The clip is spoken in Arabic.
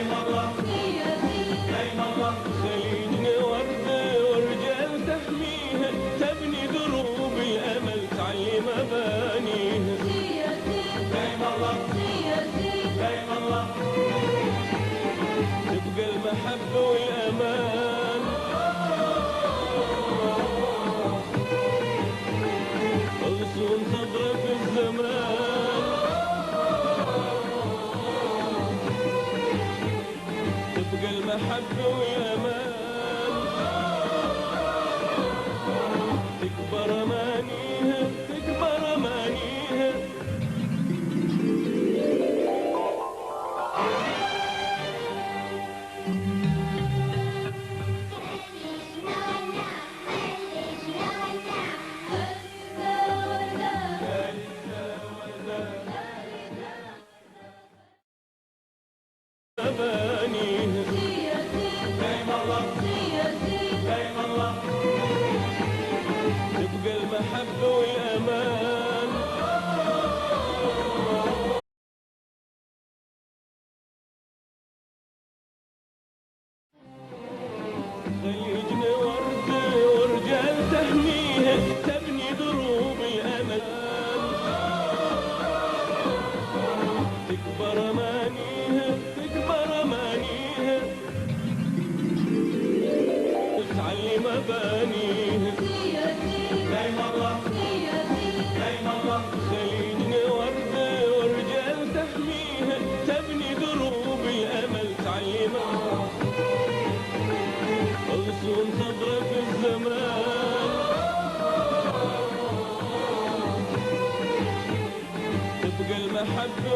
دايما الله دايما الله خليجنا وردة ورجال تحميها تبني دروب الأمل تعلي مبانيها دايما الله دايما الله تبقى المحبة والأمان غصون صدرة في الزمان تبقى المحبة والأمان تكبر أمانيها تكبر أمانيها تبقى المحبة والأمان خليجنا وردة ورجال تحميها تبني دروب الأمل تكبر أمانيها تكبر أمانيها وتعلي مبانيها دايما الله دايما الله خليجنا وردة ورجال تحميها تبني دروب الأمل تعلمها غصون صدرة في الزمان تبقى المحبة